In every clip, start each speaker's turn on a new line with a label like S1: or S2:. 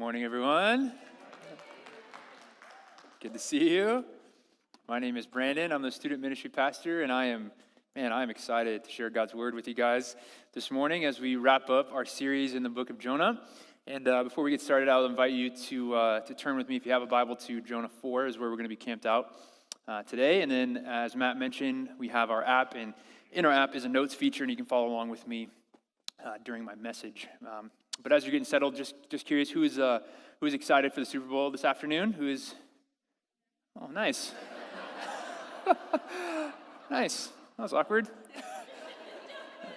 S1: morning, everyone. Good to see you. My name is Brandon. I'm the student ministry pastor, and I'm excited to share God's word with you guys this morning as we wrap up our series in the book of Jonah. And before we get started, I'll invite you to turn with me, if you have a Bible, to Jonah 4 is where we're going to be camped out today. And then, as Matt mentioned, we have our app, and in our app is a notes feature, and you can follow along with me during my message. But as you're getting settled, just curious, who is excited for the Super Bowl this afternoon? Who is? Oh, nice. Nice. That was awkward.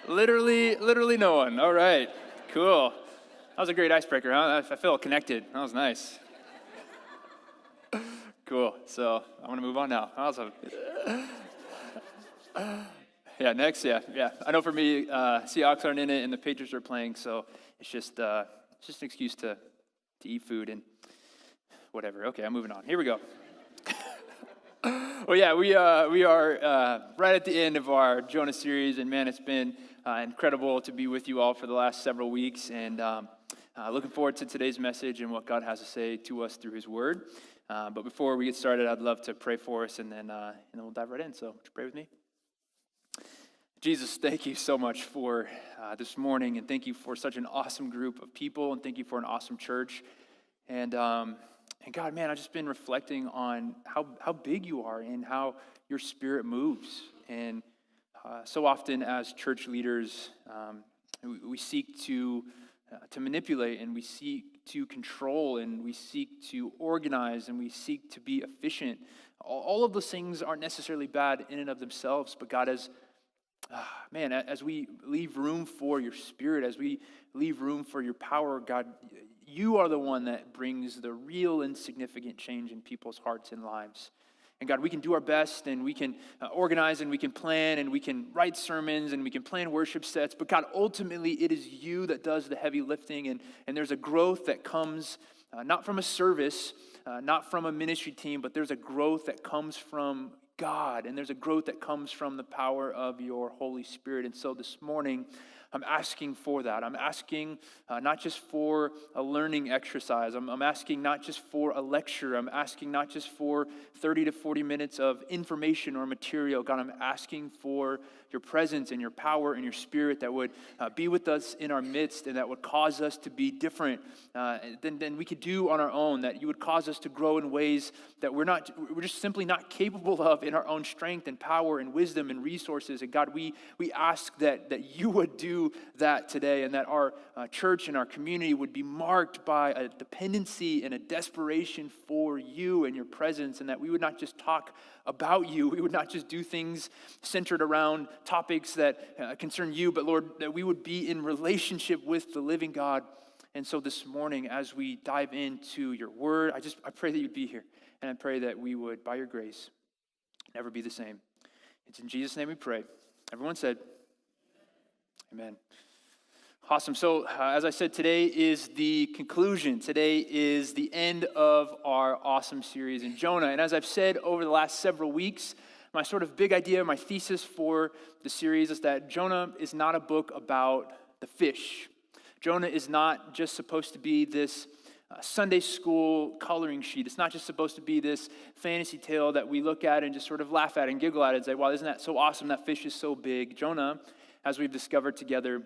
S1: Literally no one. All right. Cool. That was a great icebreaker, huh? I felt connected. That was nice. Cool. So I'm going to move on now. Awesome. Yeah, next, yeah. I know for me, Seahawks aren't in it, and the Patriots are playing, so it's just an excuse to eat food and whatever. Okay, I'm moving on. Here we go. Well, yeah, we are right at the end of our Jonah series, and man, it's been incredible to be with you all for the last several weeks, and looking forward to today's message and what God has to say to us through His Word. But before we get started, I'd love to pray for us, and then we'll dive right in. So, would you pray with me? Jesus, thank you so much for this morning, and thank you for such an awesome group of people, and thank you for an awesome church. And God, man, I've just been reflecting on how big you are and how your Spirit moves. And so often as church leaders, we seek to manipulate, and we seek to control, and we seek to organize, and we seek to be efficient. All of those things aren't necessarily bad in and of themselves, but God, as we leave room for your Spirit, as we leave room for your power, God, you are the one that brings the real and significant change in people's hearts and lives. And God, we can do our best, and we can organize, and we can plan, and we can write sermons, and we can plan worship sets. But God, ultimately, it is you that does the heavy lifting, and there's a growth that comes not from a service, not from a ministry team, but there's a growth that comes from God, and there's a growth that comes from the power of your Holy Spirit. And so this morning, I'm asking for that. I'm asking not just for a learning exercise. I'm asking not just for a lecture. I'm asking not just for 30 to 40 minutes of information or material. God, I'm asking for your presence and your power and your Spirit that would be with us in our midst, and that would cause us to be different than we could do on our own, that you would cause us to grow in ways that we're just simply not capable of in our own strength and power and wisdom and resources. And God, we ask that you would do that today, and that our church and our community would be marked by a dependency and a desperation for you and your presence, and that we would not just talk about you. We would not just do things centered around topics that concern you, but Lord, that we would be in relationship with the living God. And so this morning, as we dive into your word, I pray that you'd be here, and I pray that we would, by your grace, never be the same. It's in Jesus' name we pray. Everyone said, amen. Awesome. So as I said, today is the conclusion. Today is the end of our awesome series in Jonah. And as I've said over the last several weeks, my sort of big idea, my thesis for the series is that Jonah is not a book about the fish. Jonah is not just supposed to be this Sunday school coloring sheet. It's not just supposed to be this fantasy tale that we look at and just sort of laugh at and giggle at and say, wow, isn't that so awesome? That fish is so big. Jonah, as we've discovered together,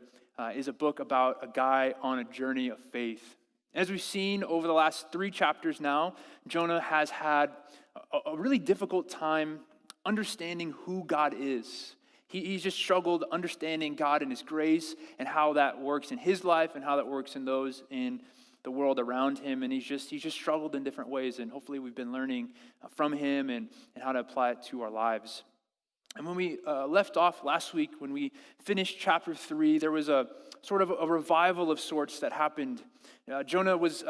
S1: is a book about a guy on a journey of faith. As we've seen over the last 3 chapters now, Jonah has had a really difficult time understanding who God is. He's just struggled understanding God and His grace and how that works in his life and how that works in those in the world around him. And he's just struggled in different ways. And hopefully we've been learning from him and how to apply it to our lives. And when we left off last week, when we finished chapter 3, there was a sort of a revival of sorts that happened. Jonah was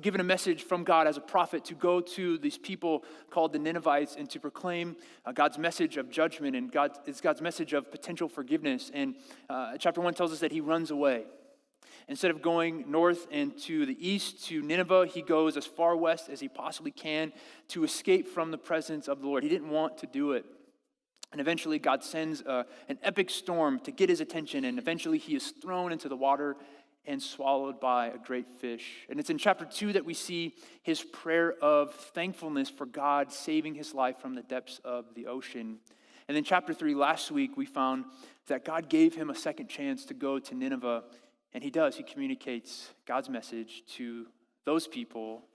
S1: given a message from God as a prophet to go to these people called the Ninevites and to proclaim God's message of judgment and God's message of potential forgiveness. And chapter 1 tells us that he runs away. Instead of going north and to the east to Nineveh, he goes as far west as he possibly can to escape from the presence of the Lord. He didn't want to do it. And eventually God sends an epic storm to get his attention, and eventually he is thrown into the water and swallowed by a great fish. And it's in chapter 2 that we see his prayer of thankfulness for God saving his life from the depths of the ocean. And then chapter 3, last week, we found that God gave him a second chance to go to Nineveh. And he does. He communicates God's message to those people.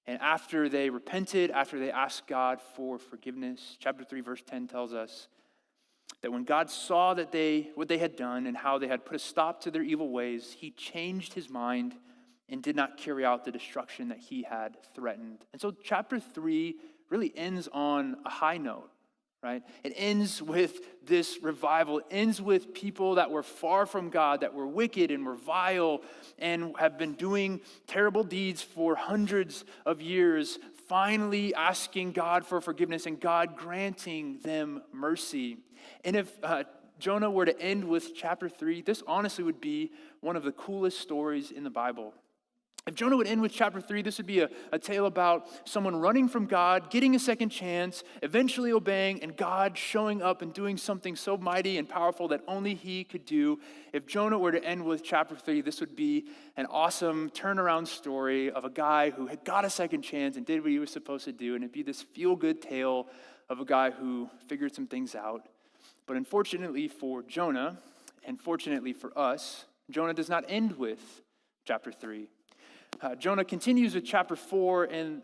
S1: And after they repented, after they asked God for forgiveness, chapter 3, verse 10 tells us that when God saw that what they had done and how they had put a stop to their evil ways, he changed his mind and did not carry out the destruction that he had threatened. And so chapter 3 really ends on a high note, right? It ends with this revival. It ends with people that were far from God, that were wicked and were vile and have been doing terrible deeds for hundreds of years, finally asking God for forgiveness and God granting them mercy. And if Jonah were to end with chapter 3, this honestly would be one of the coolest stories in the Bible. If Jonah would end with chapter 3, this would be a tale about someone running from God, getting a second chance, eventually obeying, and God showing up and doing something so mighty and powerful that only he could do. If Jonah were to end with chapter 3, this would be an awesome turnaround story of a guy who had got a second chance and did what he was supposed to do, and it'd be this feel-good tale of a guy who figured some things out. But unfortunately for Jonah, and fortunately for us, Jonah does not end with chapter 3. Jonah continues with chapter 4, and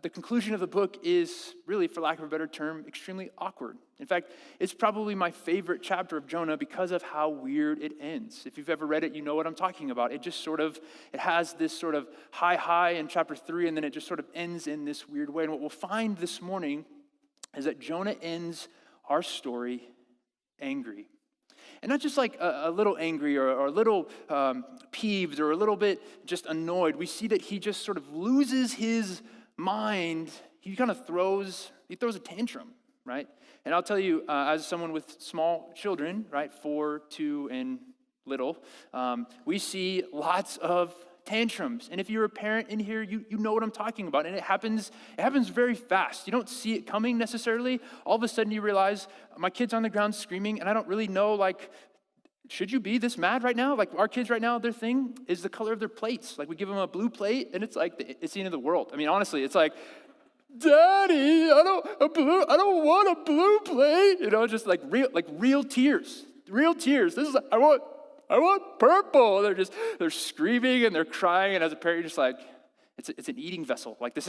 S1: the conclusion of the book is really, for lack of a better term, extremely awkward. In fact, it's probably my favorite chapter of Jonah because of how weird it ends. If you've ever read it, you know what I'm talking about. It has this sort of high in chapter 3, and then it just sort of ends in this weird way. And what we'll find this morning is that Jonah ends our story angry. And not just like a little angry or a little peeved or a little bit just annoyed. We see that he just sort of loses his mind. He kind of throws a tantrum, right? And I'll tell you, as someone with small children, right, 4, 2, and little, we see lots of tantrums. And if you're a parent in here, you know what I'm talking about. And it happens very fast. You don't see it coming necessarily. All of a sudden you realize my kid's on the ground screaming and I don't really know, like, should you be this mad right now? Like our kids right now, their thing is the color of their plates. Like we give them a blue plate and it's like, it's the end of the world. I mean, honestly, it's like, Daddy, I don't want a blue plate. You know, just like real tears. I want purple. They're screaming and they're crying, and as a parent, you're just like, it's an eating vessel. Like this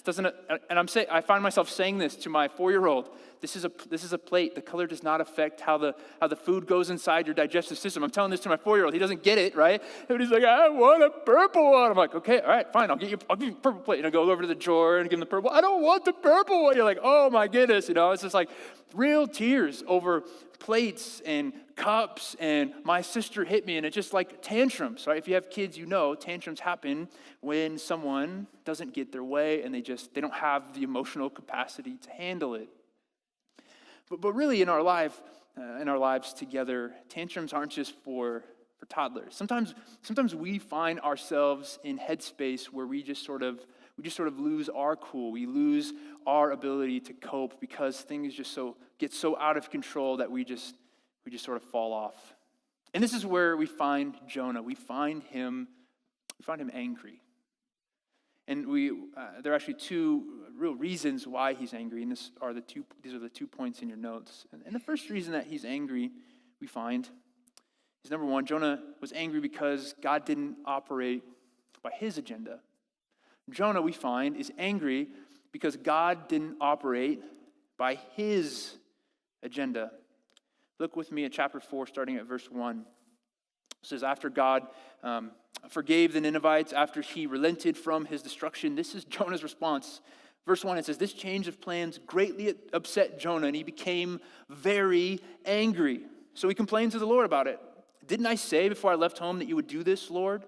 S1: doesn't. And I find myself saying this to my 4-year-old. This is a plate. The color does not affect how the food goes inside your digestive system. I'm telling this to my 4-year-old. He doesn't get it, right? And he's like, I want a purple one. I'm like, okay, all right, fine. I'll give you a purple plate. And I go over to the drawer and give him the purple. I don't want the purple one. You're like, oh my goodness, you know. It's just like real tears over plates and cups, and my sister hit me, and it's just like tantrums, right? If you have kids, you know tantrums happen when someone doesn't get their way and they don't have the emotional capacity to handle it. But really in our lives together, tantrums aren't just for toddlers. Sometimes we find ourselves in headspace where we just sort of lose our cool. We lose our ability to cope because things just get so out of control that we just sort of fall off. And this is where we find Jonah. We find him angry. And there are actually two real reasons why he's angry, and these are the two points in your notes. And the first reason that he's angry, we find, is number one, Jonah was angry because God didn't operate by his agenda. Jonah, we find, is angry because God didn't operate by his agenda. Look with me at chapter 4, starting at verse 1. It says, after God forgave the Ninevites, after he relented from his destruction, this is Jonah's response. Verse 1, it says, this change of plans greatly upset Jonah, and he became very angry. So he complained to the Lord about it. Didn't I say before I left home that you would do this, Lord?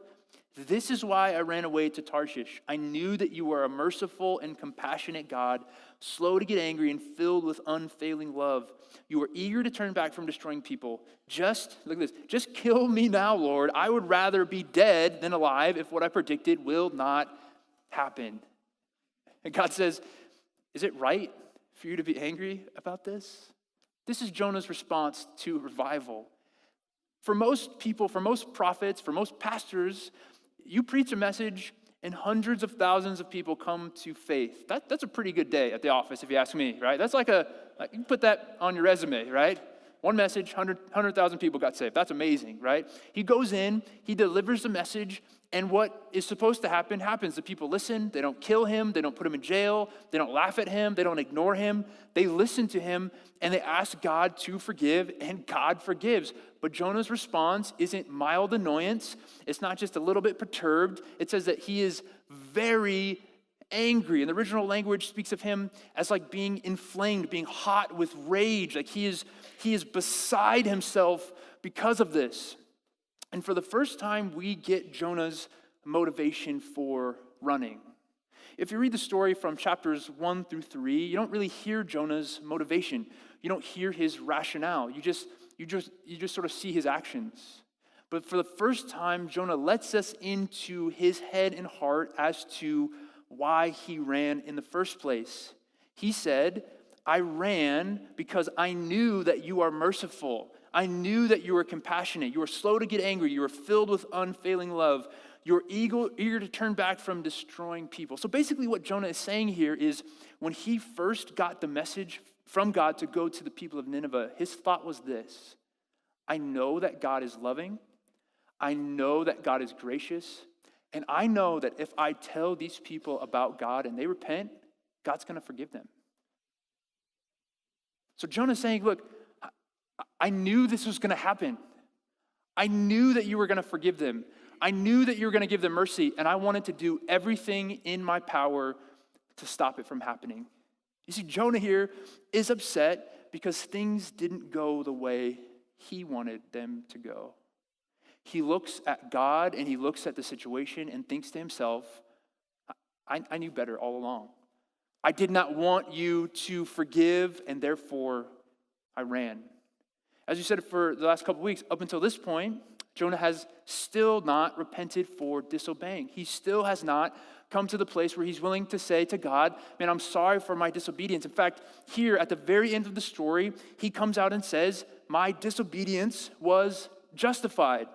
S1: This is why I ran away to Tarshish. I knew that you were a merciful and compassionate God, slow to get angry and filled with unfailing love. You were eager to turn back from destroying people. Look at this, just kill me now, Lord. I would rather be dead than alive if what I predicted will not happen. And God says, is it right for you to be angry about this? This is Jonah's response to revival. For most people, for most prophets, for most pastors, you preach a message and hundreds of thousands of people come to faith. That's a pretty good day at the office, if you ask me, right? That's like you can put that on your resume, right? One message, 100,000 people got saved. That's amazing, right? He goes in, he delivers the message, and what is supposed to happen happens. The people listen, they don't kill him, they don't put him in jail, they don't laugh at him, they don't ignore him. They listen to him, and they ask God to forgive, and God forgives. But Jonah's response isn't mild annoyance. It's not just a little bit perturbed. It says that he is very angry. And the original language speaks of him as like being inflamed, being hot with rage. Like he is beside himself because of this. And for the first time, we get Jonah's motivation for running. If you read the story from chapters 1 through 3, you don't really hear Jonah's motivation. You don't hear his rationale. You just sort of see his actions. But for the first time, Jonah lets us into his head and heart as to why he ran in the first place. He said, I ran because I knew that you are merciful. I knew that you were compassionate. You were slow to get angry. You were filled with unfailing love. You're eager to turn back from destroying people. So basically what Jonah is saying here is when he first got the message from God to go to the people of Nineveh, his thought was this: I know that God is loving. I know that God is gracious. And I know that if I tell these people about God and they repent, God's going to forgive them. So Jonah's saying, look, I knew this was going to happen. I knew that you were going to forgive them. I knew that you were going to give them mercy, and I wanted to do everything in my power to stop it from happening. You see, Jonah here is upset because things didn't go the way he wanted them to go. He looks at God and he looks at the situation and thinks to himself, I knew better all along. I did not want you to forgive, and therefore I ran. As you said for the last couple of weeks, up until this point, Jonah has still not repented for disobeying. He still has not come to the place where he's willing to say to God, man, I'm sorry for my disobedience. In fact, here at the very end of the story, he comes out and says, my disobedience was justified.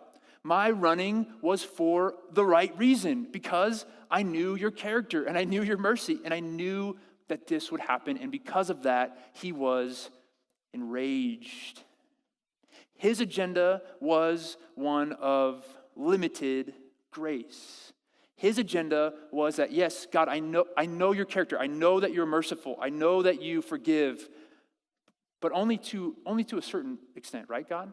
S1: My running was for the right reason because I knew your character and I knew your mercy and I knew that this would happen. And because of that, he was enraged. His agenda was one of limited grace. His agenda was that, yes, God, I know your character. I know that you're merciful. I know that you forgive, but only to a certain extent, right, God?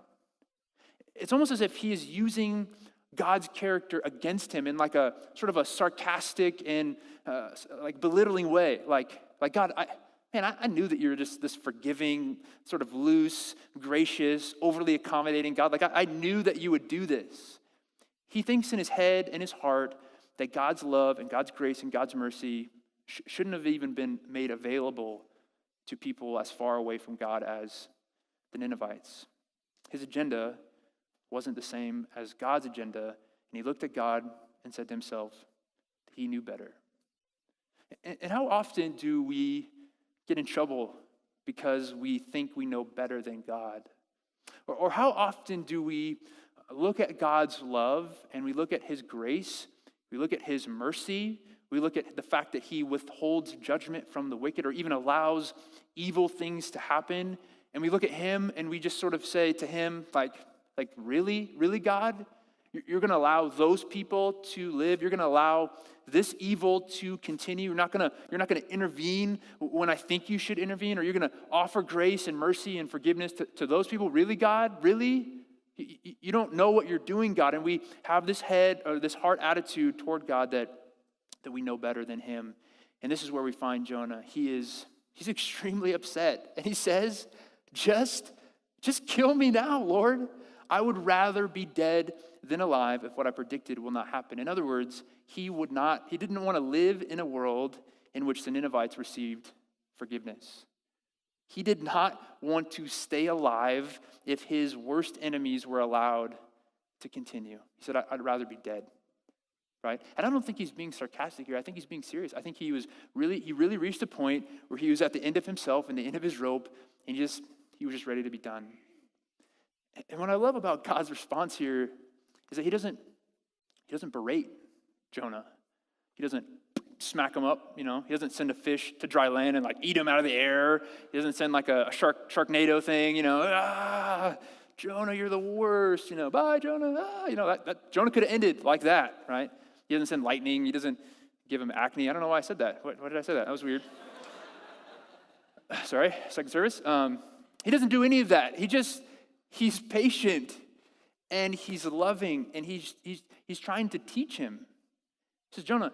S1: It's almost as if he is using God's character against him in like a sort of a sarcastic and like belittling way. Like God, I knew that you were just this forgiving, sort of loose, gracious, overly accommodating God. Like I knew that you would do this. He thinks in his head and his heart that God's love and God's grace and God's mercy shouldn't have even been made available to people as far away from God as the Ninevites. His agenda wasn't the same as God's agenda, and he looked at God and said to himself, he knew better. And how often do we get in trouble because we think we know better than God? Or how often do we look at God's love and we look at his grace, we look at his mercy, we look at the fact that he withholds judgment from the wicked or even allows evil things to happen, and we look at him and we just sort of say to him, like really, God? You're going to allow those people to live? You're going to allow this evil to continue? You're not going to intervene when I think you should intervene? Or you're going to offer grace and mercy and forgiveness to those people? Really, God? Really? You don't know what you're doing, God. And we have this head or this heart attitude toward God that we know better than him. And this is where we find Jonah. He's extremely upset. And he says, just kill me now, Lord. I would rather be dead than alive if what I predicted will not happen. In other words, he didn't want to live in a world in which the Ninevites received forgiveness. He did not want to stay alive if his worst enemies were allowed to continue. He said, I'd rather be dead, right? And I don't think he's being sarcastic here. I think he's being serious. I think he really reached a point where he was at the end of himself and the end of his rope, and he was just ready to be done. And what I love about God's response here is that he doesn't berate Jonah. He doesn't smack him up, He doesn't send a fish to dry land and like eat him out of the air. He doesn't send like a Sharknado thing, Jonah, you're the worst, bye, Jonah. That Jonah could have ended like that, right? He doesn't send lightning. He doesn't give him acne. I don't know why I said that. What did I say that? That was weird. Sorry, second service. He doesn't do any of that. He's patient and he's loving and he's trying to teach him. He says, Jonah,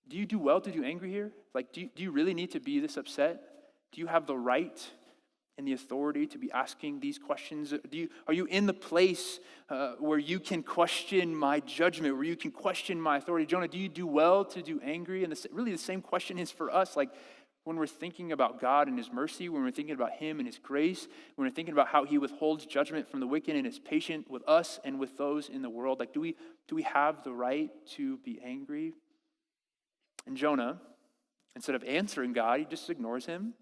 S1: do you do well to do angry here? Do you really need to be this upset? Do you have the right and the authority to be asking these questions? Are you in the place where you can question my judgment, where you can question my authority? Jonah, do you do well to do angry? And really the same question is for us, when we're thinking about God and his mercy, when we're thinking about him and his grace, when we're thinking about how he withholds judgment from the wicked and is patient with us and with those in the world, do we have the right to be angry? And Jonah, instead of answering God, he just ignores him.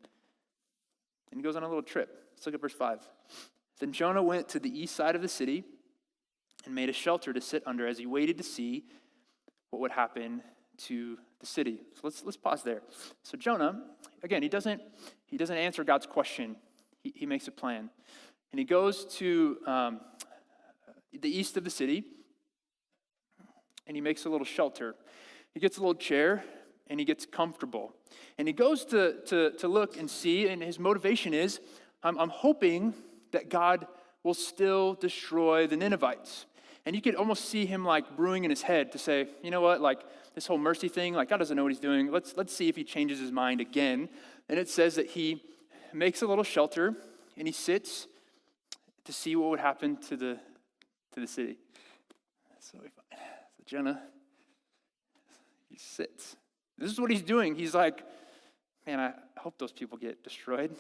S1: And he goes on a little trip. Let's look at verse 5. Then Jonah went to the east side of the city and made a shelter to sit under as he waited to see what would happen to the city. So let's pause there. So Jonah, again, he doesn't answer God's question. He makes a plan. And he goes to the east of the city and he makes a little shelter. He gets a little chair and he gets comfortable. And he goes to look and see, and his motivation is, I'm hoping that God will still destroy the Ninevites. And you could almost see him brewing in his head to say, you know what, this whole mercy thing, God doesn't know what he's doing. Let's see if he changes his mind again. And it says that he makes a little shelter and he sits to see what would happen to the city. So Jonah, he sits. This is what he's doing. He's like, man, I hope those people get destroyed.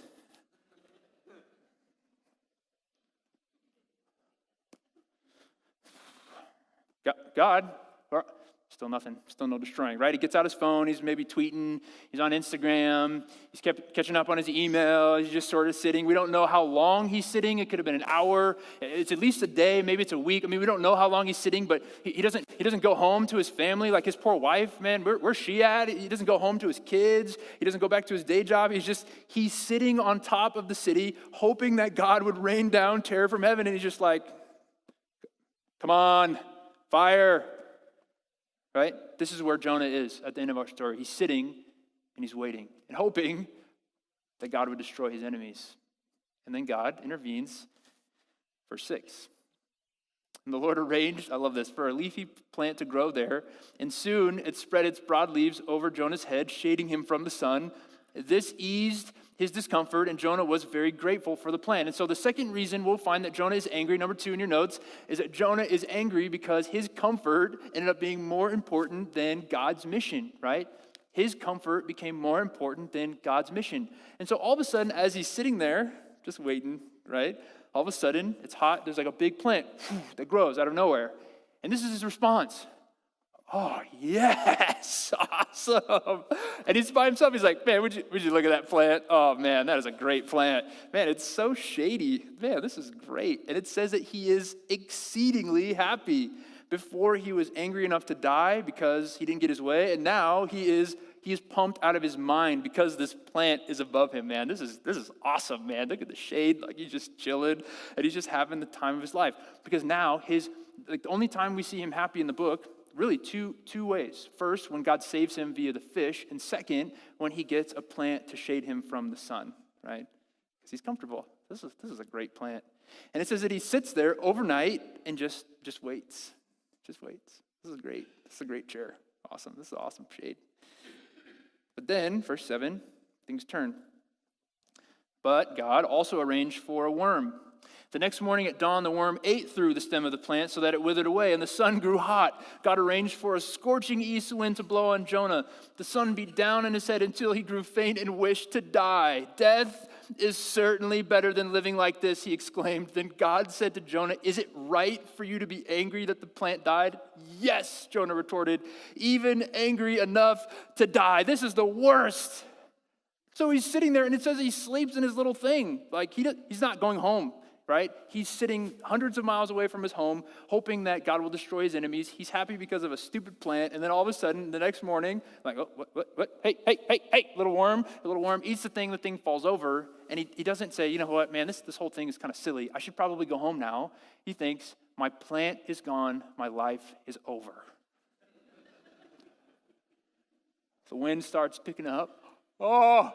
S1: God, still nothing, still no destroying, right? He gets out his phone, he's maybe tweeting, he's on Instagram, he's kept catching up on his email, he's just sort of sitting. We don't know how long he's sitting. It could have been an hour, it's at least a day, maybe it's a week. We don't know how long he's sitting, but he doesn't go home to his family. His poor wife, man, where's she at? He doesn't go home to his kids, he doesn't go back to his day job. He's sitting on top of the city, hoping that God would rain down terror from heaven, and he's just like, come on, fire. Right? This is where Jonah is at the end of our story. He's sitting and he's waiting and hoping that God would destroy his enemies. And then God intervenes. Verse 6. And the Lord arranged, I love this, for a leafy plant to grow there. And soon it spread its broad leaves over Jonah's head, shading him from the sun. This eased his discomfort, and Jonah was very grateful for the plant. And so the second reason we'll find that Jonah is angry, number 2 in your notes, is that Jonah is angry because his comfort ended up being more important than God's mission, right? His comfort became more important than God's mission. And so all of a sudden, as he's sitting there, just waiting, right? All of a sudden, it's hot, there's a big plant that grows out of nowhere. And this is his response. Oh, yes, awesome. And he's by himself. He's like, man, would you look at that plant? Oh, man, that is a great plant. Man, it's so shady. Man, this is great. And it says that he is exceedingly happy. Before he was angry enough to die because he didn't get his way. And now he is pumped out of his mind because this plant is above him, man. This is awesome, man. Look at the shade. He's just chilling. And he's just having the time of his life. Because now the only time we see him happy in the book, really two ways. First, when God saves him via the fish, and second, when he gets a plant to shade him from the sun, right? Because he's comfortable. This is a great plant. And it says that he sits there overnight and just waits. Just waits. This is great. This is a great chair. Awesome. This is awesome shade. But then, verse 7, things turn. But God also arranged for a worm. The next morning at dawn, the worm ate through the stem of the plant so that it withered away, and the sun grew hot. God arranged for a scorching east wind to blow on Jonah. The sun beat down on his head until he grew faint and wished to die. Death is certainly better than living like this, he exclaimed. Then God said to Jonah, is it right for you to be angry that the plant died? Yes, Jonah retorted, even angry enough to die. This is the worst. So he's sitting there, and it says he sleeps in his little thing. He's not going home. right? He's sitting hundreds of miles away from his home, hoping that God will destroy his enemies. He's happy because of a stupid plant, and then all of a sudden, the next morning, like, oh, what? Hey, little worm eats the thing falls over, and he doesn't say, you know what, man, this whole thing is kind of silly. I should probably go home now. He thinks, my plant is gone, my life is over. The wind starts picking up. Oh,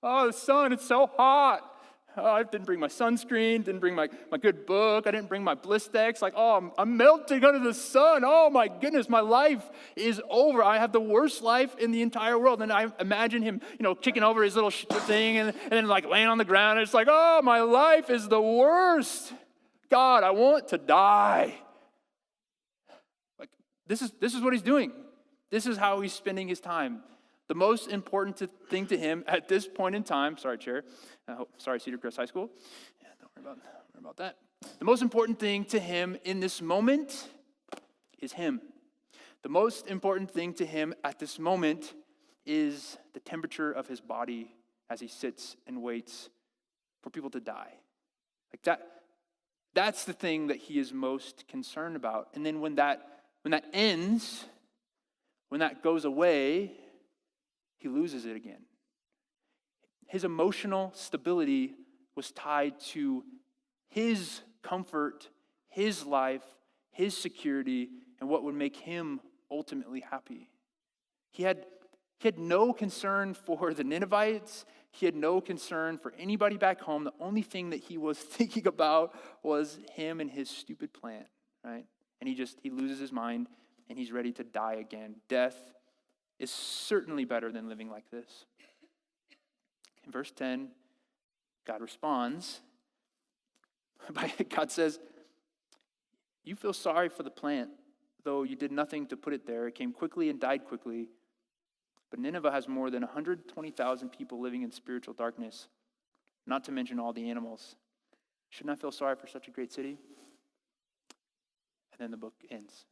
S1: the sun, it's so hot. Oh, I didn't bring my sunscreen, didn't bring my good book, I didn't bring my Blistex. Like, oh, I'm melting under the sun. Oh my goodness, my life is over. I have the worst life in the entire world. And I imagine him, kicking over his little thing and then like laying on the ground. And it's like, oh, my life is the worst. God, I want to die. Like, this is what he's doing. This is how he's spending his time. The most important thing to him at this point in time, sorry, Cedarcrest High School. Yeah, don't worry about that. The most important thing to him in this moment is him. The most important thing to him at this moment is the temperature of his body as he sits and waits for people to die. Like that's the thing that he is most concerned about. And then when that ends, when that goes away, he loses it again. His emotional stability was tied to his comfort, his life, his security, and what would make him ultimately happy. He had no concern for the Ninevites. He had no concern for anybody back home. The only thing that he was thinking about was him and his stupid plant, right? And he loses his mind, and he's ready to die again. Death is certainly better than living like this. In verse 10, God responds. God says, you feel sorry for the plant, though you did nothing to put it there. It came quickly and died quickly. But Nineveh has more than 120,000 people living in spiritual darkness, not to mention all the animals. Shouldn't I feel sorry for such a great city? And then the book ends.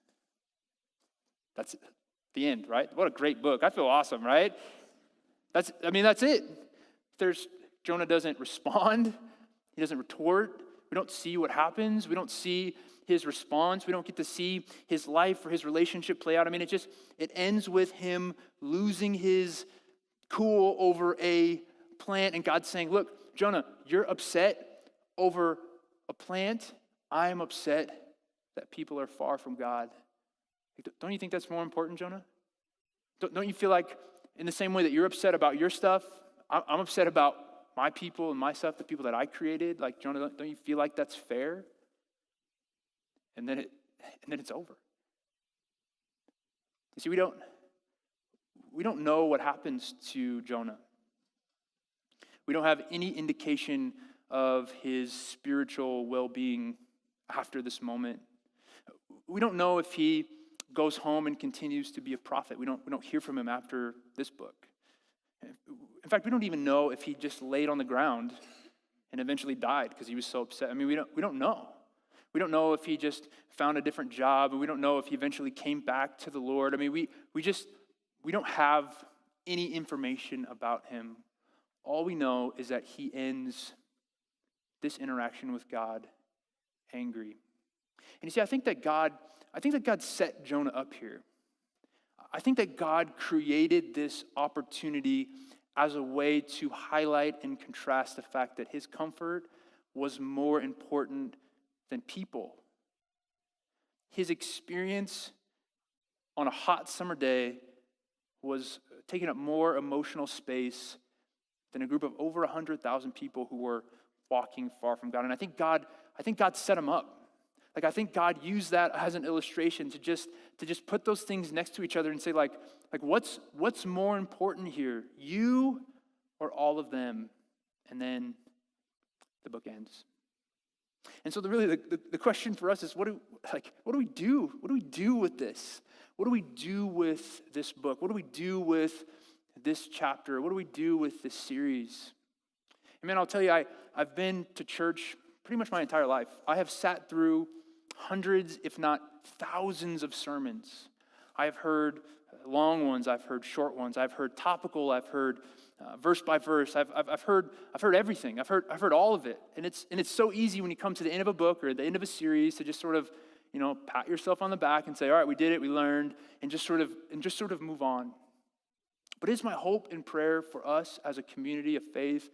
S1: That's the end, right? What a great book. I feel awesome, right? That's it. Jonah doesn't respond. He doesn't retort. We don't see what happens. We don't see his response. We don't get to see his life or his relationship play out. It ends with him losing his cool over a plant and God saying, look, Jonah, you're upset over a plant. I'm upset that people are far from God. Don't you think that's more important, Jonah? Don't you feel like in the same way that you're upset about your stuff, I'm upset about my people and my stuff, the people that I created? Like, Jonah, don't you feel like that's fair? And then it's over. You see, we don't know what happens to Jonah. We don't have any indication of his spiritual well-being after this moment. We don't know if he goes home and continues to be a prophet. We don't hear from him after this book. In fact, we don't even know if he just laid on the ground and eventually died because he was so upset. We don't know. We don't know if he just found a different job, and we don't know if he eventually came back to the Lord. We don't have any information about him. All we know is that he ends this interaction with God angry. And you see, I think that God set Jonah up here. I think that God created this opportunity as a way to highlight and contrast the fact that his comfort was more important than people. His experience on a hot summer day was taking up more emotional space than a group of over 100,000 people who were walking far from God. And I think God set him up. I think God used that as an illustration to just put those things next to each other and say, what's more important here, you or all of them? And then the book ends. And so the question for us is, what do we do? What do we do with this? What do we do with this book? What do we do with this chapter? What do we do with this series? And man, I'll tell you, I've been to church pretty much my entire life. I have sat through hundreds, if not thousands of sermons. I have heard long ones, I've heard short ones, I've heard topical, I've heard verse by verse, I've heard everything, I've heard all of it, and it's so easy when you come to the end of a book or the end of a series to just sort of pat yourself on the back and say, all right, we did it, we learned, and just sort of move on. But it's my hope and prayer for us as a community of faith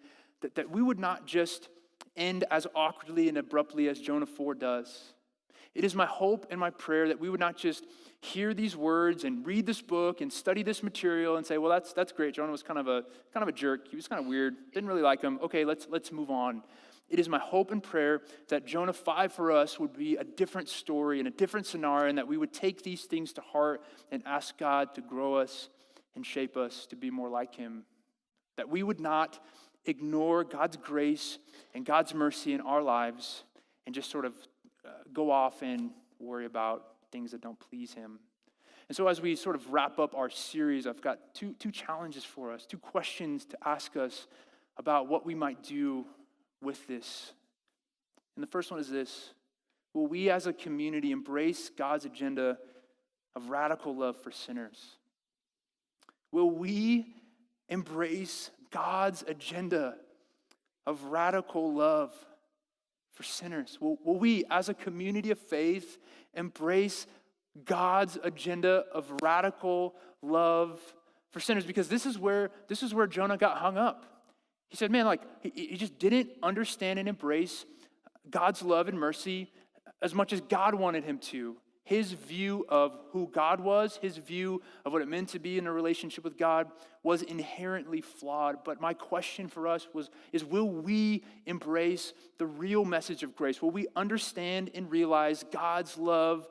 S1: that we would not just end as awkwardly and abruptly as Jonah 4 does. It is my hope and my prayer that we would not just hear these words and read this book and study this material and say, well, that's great. Jonah was kind of a jerk. He was kind of weird. Didn't really like him. Okay, let's move on. It is my hope and prayer that Jonah 5 for us would be a different story and a different scenario, and that we would take these things to heart and ask God to grow us and shape us to be more like him. That we would not ignore God's grace and God's mercy in our lives and just sort of go off and worry about things that don't please him. And so as we sort of wrap up our series, I've got two challenges for us, two questions to ask us about what we might do with this. And the first one is this: will we as a community embrace God's agenda of radical love for sinners? Will we embrace God's agenda of radical love for sinners? Will we, as a community of faith, embrace God's agenda of radical love for sinners? Because this is where Jonah got hung up. He said, man, he just didn't understand and embrace God's love and mercy as much as God wanted him to. His view of who God was, his view of what it meant to be in a relationship with God was inherently flawed. But my question for us is will we embrace the real message of grace? Will we understand and realize God's love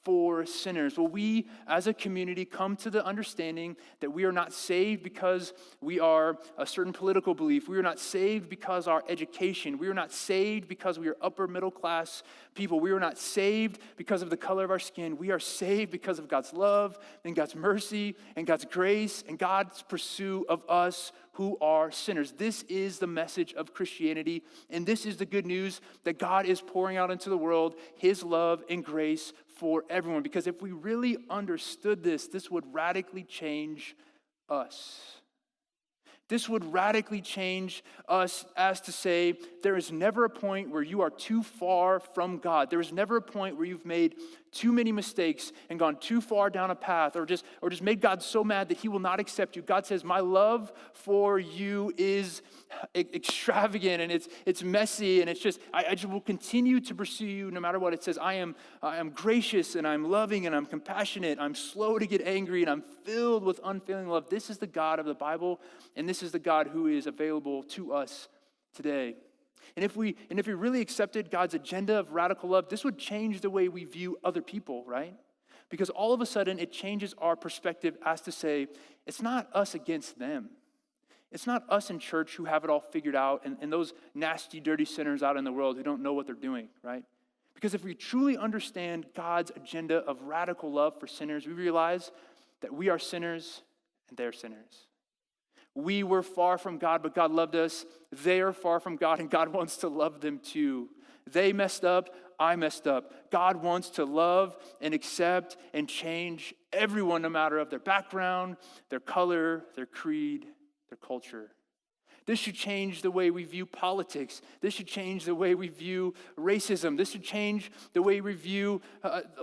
S1: for sinners? Will we as a community come to the understanding that we are not saved because we are a certain political belief? We are not saved because our education. We are not saved because we are upper middle class people. We are not saved because of the color of our skin. We are saved because of God's love and God's mercy and God's grace and God's pursuit of us who are sinners. This is the message of Christianity, and this is the good news that God is pouring out into the world, his love and grace for everyone. Because if we really understood this, this would radically change us. This would radically change us as to say, there is never a point where you are too far from God. There is never a point where you've made too many mistakes and gone too far down a path or just made God so mad that he will not accept you. God says, my love for you is extravagant and it's messy and it's just, I just will continue to pursue you no matter what. It says, I am gracious and I'm loving and I'm compassionate. I'm slow to get angry and I'm filled with unfailing love. This is the God of the Bible, and this is the God who is available to us today. And if we really accepted God's agenda of radical love, this would change the way we view other people, right? Because all of a sudden it changes our perspective as to say, it's not us against them. It's not us in church who have it all figured out and those nasty, dirty sinners out in the world who don't know what they're doing, right? Because if we truly understand God's agenda of radical love for sinners, we realize that we are sinners and they're sinners. We were far from God, but God loved us. They are far from God, and God wants to love them too. They messed up, I messed up. God wants to love and accept and change everyone, no matter of their background, their color, their creed, their culture. This should change the way we view politics. This should change the way we view racism. This should change the way we view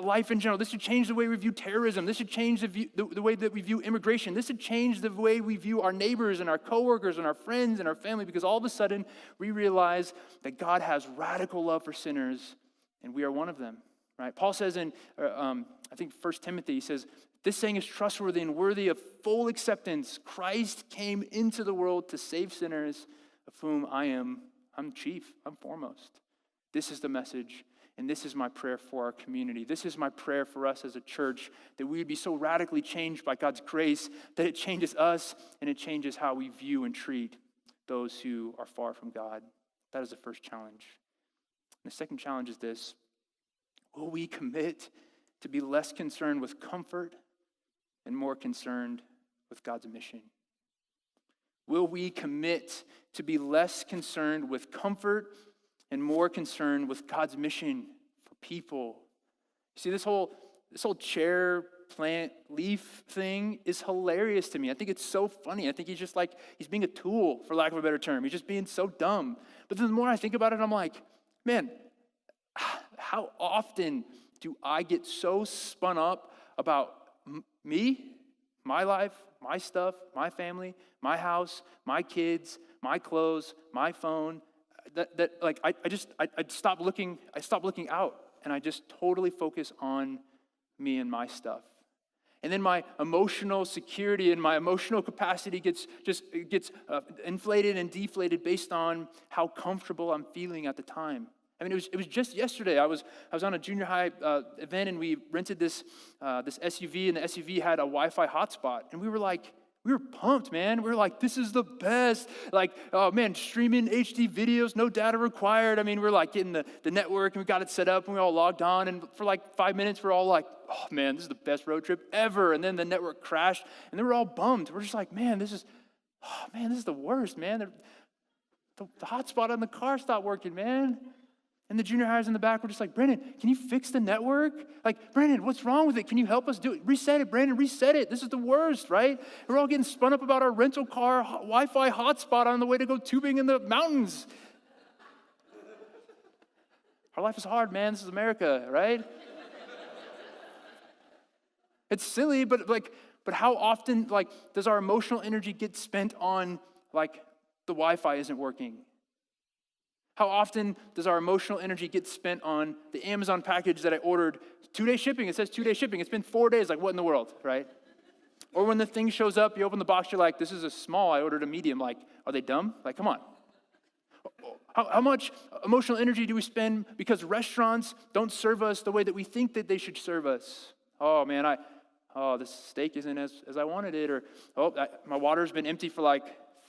S1: life in general. This should change the way we view terrorism. This should change the way that we view immigration. This should change the way we view our neighbors and our coworkers and our friends and our family, because all of a sudden we realize that God has radical love for sinners and we are one of them, right? Paul says in, I think 1 Timothy, he says, this saying is trustworthy and worthy of full acceptance. Christ came into the world to save sinners, of whom I'm chief, I'm foremost. This is the message, and this is my prayer for our community. This is my prayer for us as a church, that we would be so radically changed by God's grace that it changes us and it changes how we view and treat those who are far from God. That is the first challenge. And the second challenge is this: will we commit to be less concerned with comfort and more concerned with God's mission? Will we commit to be less concerned with comfort and more concerned with God's mission for people? See, this whole chair plant leaf thing is hilarious to me. I think it's so funny. I think he's just like, he's being a tool, for lack of a better term. He's just being so dumb. But then the more I think about it, I'm like, man, how often do I get so spun up about me, my life, my stuff, my family, my house, my kids, my clothes, my phone, that like I stop looking out, and I just totally focus on me and my stuff. And then my emotional security and my emotional capacity gets inflated and deflated based on how comfortable I'm feeling at the time. I mean, it was just yesterday. I was on a junior high event, and we rented this SUV, and the SUV had a Wi-Fi hotspot, and we were pumped, man. We were like, this is the best. Like, oh man, streaming HD videos, no data required. I mean, we're like getting the network, and we got it set up, and we all logged on, and for like 5 minutes, we're all like, oh man, this is the best road trip ever. And then the network crashed, and then we're all bummed. We're just like, man, this is the worst, man. The hotspot on the car stopped working, man. And the junior highs in the back were just like, Brandon, can you fix the network? Like, Brandon, what's wrong with it? Can you help us do it? Reset it, Brandon, reset it. This is the worst, right? We're all getting spun up about our rental car Wi-Fi hotspot on the way to go tubing in the mountains. Our life is hard, man. This is America, right? It's silly, but how often does our emotional energy get spent on the Wi-Fi isn't working? How often does our emotional energy get spent on the Amazon package that I ordered? 2-day shipping. It says 2-day shipping. It's been 4 days. Like, what in the world, right? Or when the thing shows up, you open the box, you're like, this is a small. I ordered a medium. Like, are they dumb? Like, come on. How much emotional energy do we spend because restaurants don't serve us the way that we think that they should serve us? Oh, man, this steak isn't as I wanted it. Or, my water's been empty for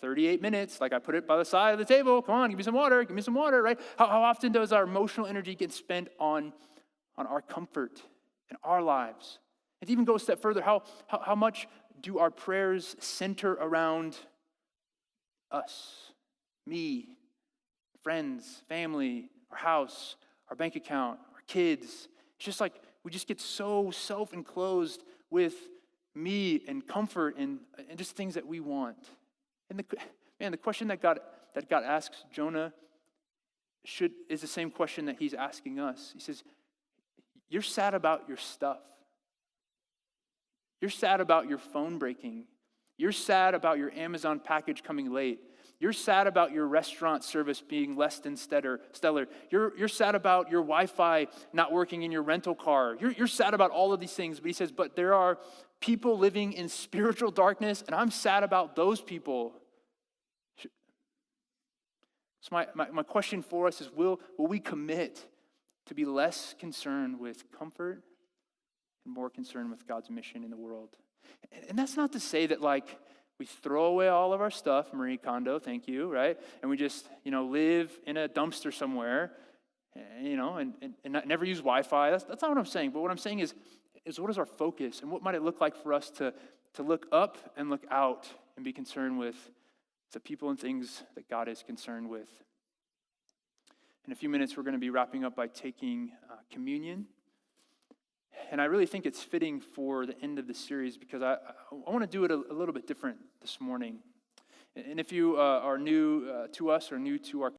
S1: 38 minutes, I put it by the side of the table. Come on, give me some water, right? How often does our emotional energy get spent on our comfort in our lives? And to even go a step further, how much do our prayers center around us, me, friends, family, our house, our bank account, our kids? It's just we just get so self-enclosed with me and comfort and just things that we want. And the question that God asks Jonah is the same question that he's asking us. He says, you're sad about your stuff. You're sad about your phone breaking. You're sad about your Amazon package coming late. You're sad about your restaurant service being less than stellar. You're sad about your Wi-Fi not working in your rental car. You're sad about all of these things. But he says, but there are people living in spiritual darkness, and I'm sad about those people. So my question for us is, will we commit to be less concerned with comfort and more concerned with God's mission in the world? And that's not to say that we throw away all of our stuff, Marie Kondo, thank you, right? And we just, live in a dumpster somewhere, and never use Wi-Fi. That's not what I'm saying. But what I'm saying is what is our focus, and what might it look like for us to look up and look out and be concerned with the people and things that God is concerned with. In a few minutes, we're going to be wrapping up by taking communion. And I really think it's fitting for the end of the series because I want to do it a little bit different this morning. And if you are new to us or new to our